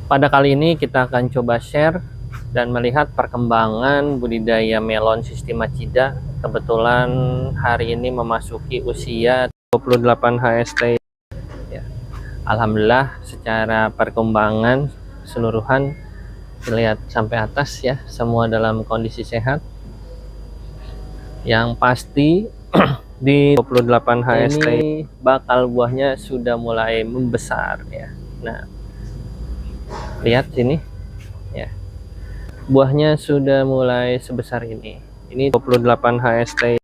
Pada kali ini kita akan coba share dan melihat perkembangan budidaya melon Sistimacida. Kebetulan hari ini memasuki usia 28 HST. Ya. Alhamdulillah secara perkembangan keseluruhan terlihat sampai atas ya, semua dalam kondisi sehat. Yang pasti di 28 HST ini bakal buahnya sudah mulai membesar ya. Nah, lihat sini ya, buahnya sudah mulai sebesar ini 28 HST,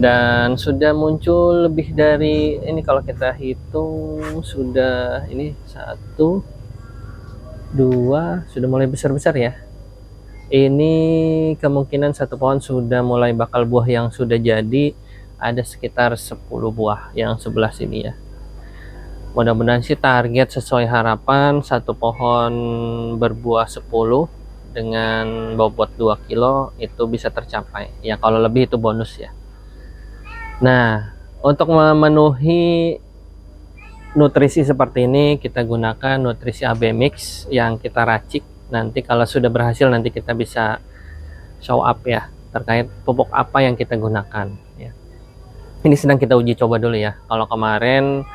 dan sudah muncul lebih dari ini, kalau kita hitung sudah ini 1 2, sudah mulai besar-besar ya. Ini kemungkinan satu pohon sudah mulai bakal buah yang sudah jadi ada sekitar 10 buah yang sebelah sini ya. Mudah-mudahan sih target sesuai harapan, satu pohon berbuah 10 dengan bobot 2 kilo itu bisa tercapai ya. Kalau lebih itu bonus ya. Nah, untuk memenuhi nutrisi seperti ini kita gunakan nutrisi AB Mix yang kita racik. Nanti kalau sudah berhasil nanti kita bisa show up ya terkait pupuk apa yang kita gunakan ya. Ini sedang kita uji coba dulu ya. Kalau kemarin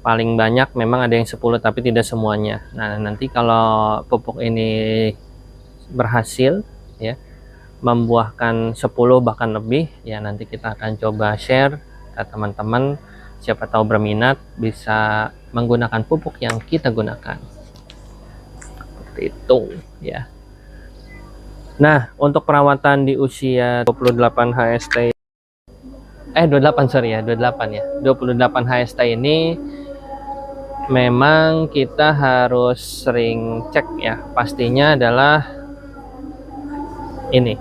paling banyak memang ada yang 10 tapi tidak semuanya. Nah, nanti kalau pupuk ini berhasil ya membuahkan 10 bahkan lebih ya, nanti kita akan coba share ke teman-teman, siapa tahu berminat bisa menggunakan pupuk yang kita gunakan seperti itu ya. Nah, untuk perawatan di usia 28 HST 28 sorry ya 28 HST ini memang kita harus sering cek ya. Pastinya adalah ini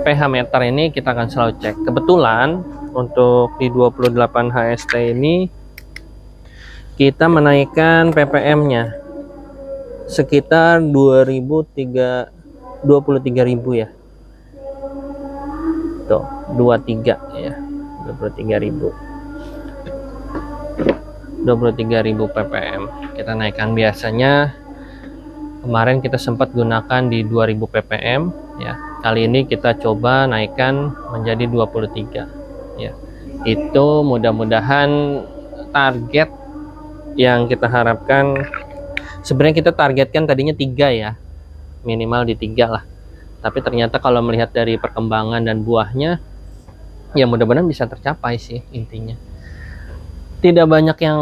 pH meter, ini kita akan selalu cek. Kebetulan untuk di 28 HST ini kita menaikkan ppm nya sekitar 23.000 ya. Tuh 23 ya, 23.000 ppm kita naikkan. Biasanya kemarin kita sempat gunakan di 2000 ppm ya. Kali ini kita coba naikkan menjadi 23 ya. Itu mudah-mudahan target yang kita harapkan. Sebenarnya kita targetkan tadinya 3 ya, minimal di 3 lah. Tapi ternyata kalau melihat dari perkembangan dan buahnya ya mudah-mudahan bisa tercapai sih intinya. Tidak banyak yang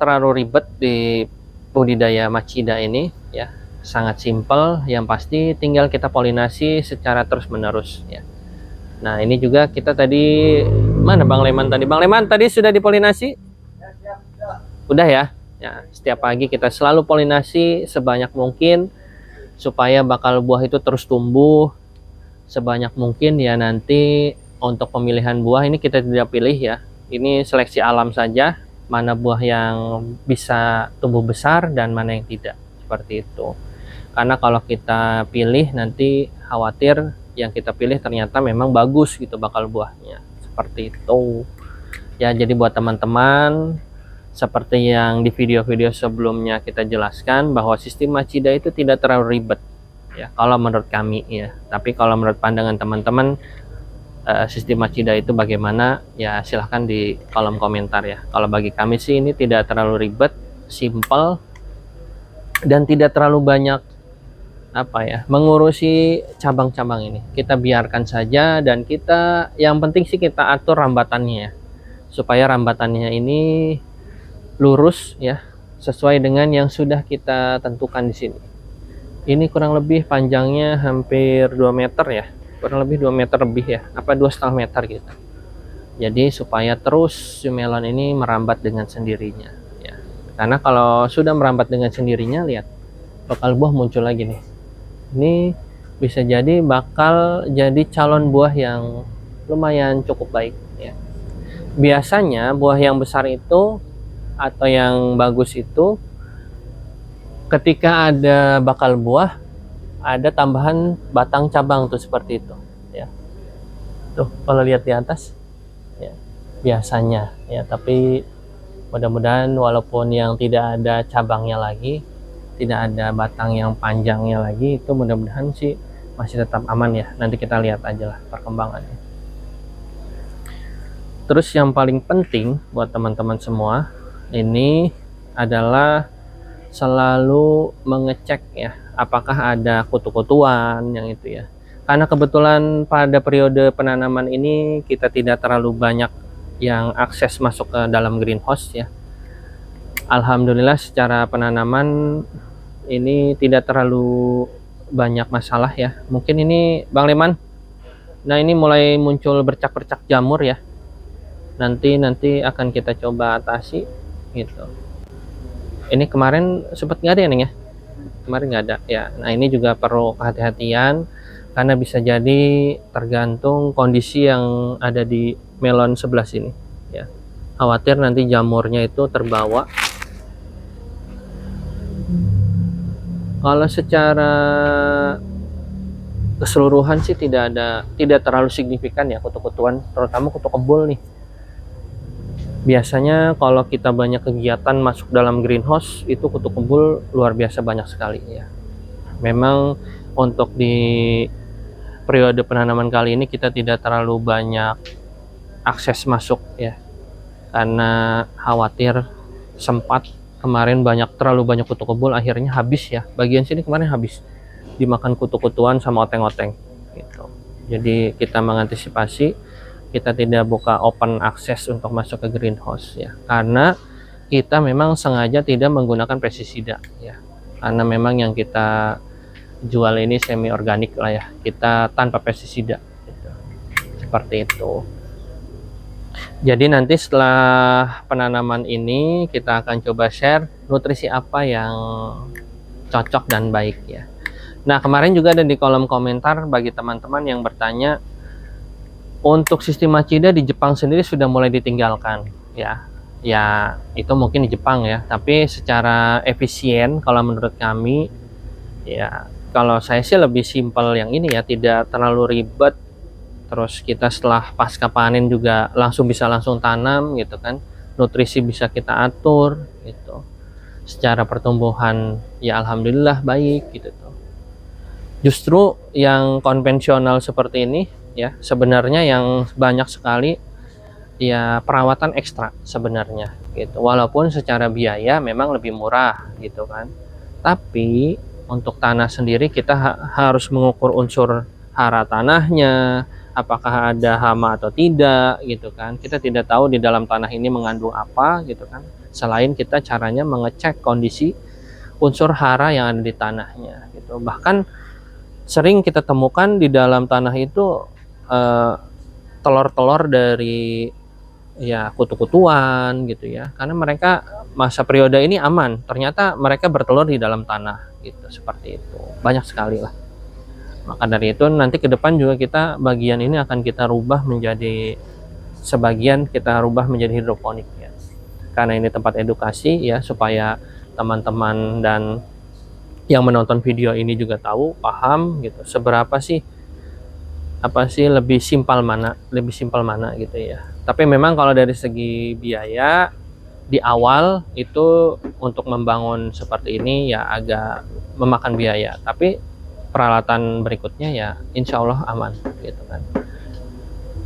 terlalu ribet di budidaya Macida ini ya, sangat simpel. Yang pasti tinggal kita polinasi secara terus-menerus ya. Nah, ini juga kita tadi, mana Bang Leman tadi? Bang Leman tadi sudah dipolinasi? Udah ya? Ya, setiap pagi kita selalu polinasi sebanyak mungkin supaya bakal buah itu terus tumbuh sebanyak mungkin ya. Nanti untuk pemilihan buah ini kita tidak pilih ya. Ini seleksi alam saja, mana buah yang bisa tumbuh besar dan mana yang tidak, seperti itu. Karena kalau kita pilih nanti khawatir yang kita pilih ternyata memang bagus gitu bakal buahnya, seperti itu ya. Jadi buat teman-teman, seperti yang di video-video sebelumnya kita jelaskan bahwa sistem Macida itu tidak terlalu ribet ya kalau menurut kami ya. Tapi kalau menurut pandangan teman-teman, sistem Macida itu bagaimana ya, silahkan di kolom komentar ya. Kalau bagi kami sih ini tidak terlalu ribet, simple, dan tidak terlalu banyak apa ya mengurusi cabang-cabang ini. Kita biarkan saja, dan kita yang penting sih kita atur rambatannya ya, supaya rambatannya ini lurus ya, sesuai dengan yang sudah kita tentukan di sini. Ini kurang lebih panjangnya hampir 2 meter ya, kurang lebih 2 meter lebih ya, apa 2,5 meter gitu. Jadi supaya terus si melon ini merambat dengan sendirinya ya. Karena kalau sudah merambat dengan sendirinya, lihat bakal buah muncul lagi nih. Ini bisa jadi bakal jadi calon buah yang lumayan cukup baik ya. Biasanya buah yang besar itu atau yang bagus itu ketika ada bakal buah ada tambahan batang cabang tuh, seperti itu ya. Tuh kalau lihat di atas ya, biasanya ya, tapi Mudah-mudahan walaupun yang tidak ada cabangnya lagi, tidak ada batang yang panjangnya lagi, itu mudah-mudahan sih masih tetap aman ya. Nanti kita lihat aja lah perkembangannya. Terus yang paling penting buat teman-teman semua ini adalah selalu mengecek ya, apakah ada kutu-kutuan yang itu ya. Karena kebetulan pada periode penanaman ini kita tidak terlalu banyak yang akses masuk ke dalam greenhouse ya. Alhamdulillah secara penanaman ini tidak terlalu banyak masalah ya. Mungkin ini Bang Leman, nah ini mulai muncul bercak-bercak jamur ya. Nanti akan kita coba atasi gitu. Ini kemarin sempat nggak ada ya Neng ya? Kemarin nggak ada ya. Nah ini juga perlu kehati-hatian karena bisa jadi tergantung kondisi yang ada di melon sebelah sini ya. Khawatir nanti jamurnya itu terbawa. Kalau secara keseluruhan sih tidak terlalu signifikan ya kutu-kutuan, terutama kutu kebul nih. Biasanya kalau kita banyak kegiatan masuk dalam greenhouse itu kutu kebul luar biasa banyak sekali ya. Memang untuk di periode penanaman kali ini kita tidak terlalu banyak akses masuk ya, karena khawatir sempat kemarin terlalu banyak kutu kebul, akhirnya habis ya. Bagian sini kemarin habis dimakan kutu-kutuan sama oteng-oteng gitu. Jadi kita mengantisipasi, kita tidak buka open akses untuk masuk ke greenhouse ya, karena kita memang sengaja tidak menggunakan pestisida ya, karena memang yang kita jual ini semi organik lah ya, kita tanpa pestisida gitu. Seperti itu. Jadi nanti setelah penanaman ini kita akan coba share nutrisi apa yang cocok dan baik ya. Nah kemarin juga ada di kolom komentar bagi teman-teman yang bertanya, untuk sistem Machida di Jepang sendiri sudah mulai ditinggalkan ya. Ya itu mungkin di Jepang ya, tapi secara efisien kalau menurut kami ya, kalau saya sih lebih simpel yang ini ya, tidak terlalu ribet. Terus kita setelah pasca panen juga bisa langsung tanam gitu kan, nutrisi bisa kita atur gitu. Secara pertumbuhan ya alhamdulillah baik gitu tuh. Justru yang konvensional seperti ini ya, sebenarnya yang banyak sekali ya perawatan ekstra sebenarnya gitu. Walaupun secara biaya memang lebih murah gitu kan, tapi untuk tanah sendiri kita harus mengukur unsur hara tanahnya, apakah ada hama atau tidak gitu kan. Kita tidak tahu di dalam tanah ini mengandung apa gitu kan, selain kita caranya mengecek kondisi unsur hara yang ada di tanahnya gitu. Bahkan sering kita temukan di dalam tanah itu telur-telur dari ya kutu-kutuan gitu ya, karena mereka masa periode ini aman, ternyata mereka bertelur di dalam tanah gitu. Seperti itu banyak sekali lah. Maka dari itu nanti ke depan juga kita bagian ini akan kita rubah menjadi, sebagian kita rubah menjadi hidroponik ya, karena ini tempat edukasi ya, supaya teman-teman dan yang menonton video ini juga tahu, paham gitu, seberapa sih lebih simpel mana gitu ya. Tapi memang kalau dari segi biaya di awal itu untuk membangun seperti ini ya agak memakan biaya, tapi peralatan berikutnya ya insya Allah aman gitu kan.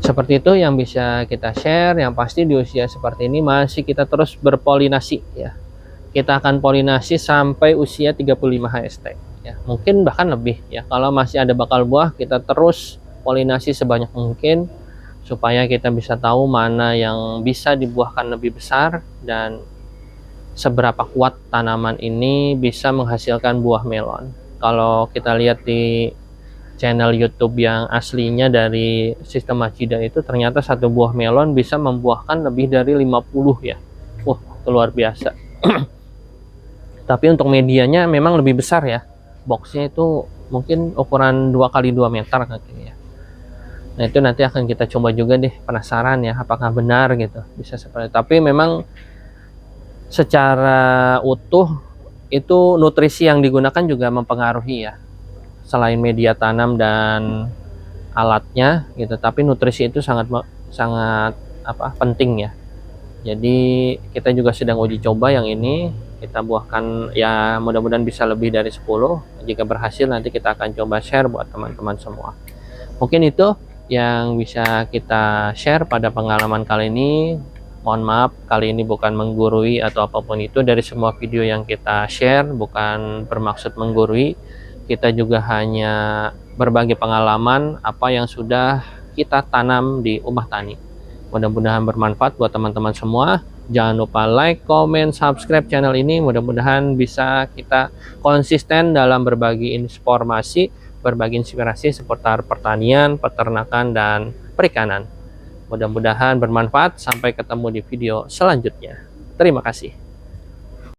Seperti itu yang bisa kita share. Yang pasti di usia seperti ini masih kita terus berpolinasi ya. Kita akan polinasi sampai usia 35 HST ya, mungkin bahkan lebih ya. Kalau masih ada bakal buah, kita terus polinasi sebanyak mungkin supaya kita bisa tahu mana yang bisa dibuahkan lebih besar dan seberapa kuat tanaman ini bisa menghasilkan buah melon. Kalau kita lihat di channel YouTube yang aslinya dari sistem Machida itu, ternyata satu buah melon bisa membuahkan lebih dari 50 ya. Wah, itu luar biasa. Tapi untuk medianya memang lebih besar ya. Boxnya itu mungkin ukuran 2x2 meter kayaknya ya. Nah itu nanti akan kita coba juga deh, penasaran ya apakah benar gitu bisa seperti itu. Tapi memang secara utuh itu nutrisi yang digunakan juga mempengaruhi ya, selain media tanam dan alatnya gitu, tapi nutrisi itu sangat penting ya. Jadi kita juga sedang uji coba yang ini, kita buahkan ya, mudah-mudahan bisa lebih dari 10. Jika berhasil nanti kita akan coba share buat teman-teman semua. Mungkin itu yang bisa kita share pada pengalaman kali ini. Mohon maaf kali ini bukan menggurui atau apapun itu. Dari semua video yang kita share bukan bermaksud menggurui, kita juga hanya berbagi pengalaman apa yang sudah kita tanam di Umah Tani. Mudah-mudahan bermanfaat buat teman-teman semua. Jangan lupa like, comment, subscribe channel ini. Mudah-mudahan bisa kita konsisten dalam berbagi informasi, berbagi inspirasi seputar pertanian, peternakan, dan perikanan. Mudah-mudahan bermanfaat. Sampai ketemu di video selanjutnya. Terima kasih.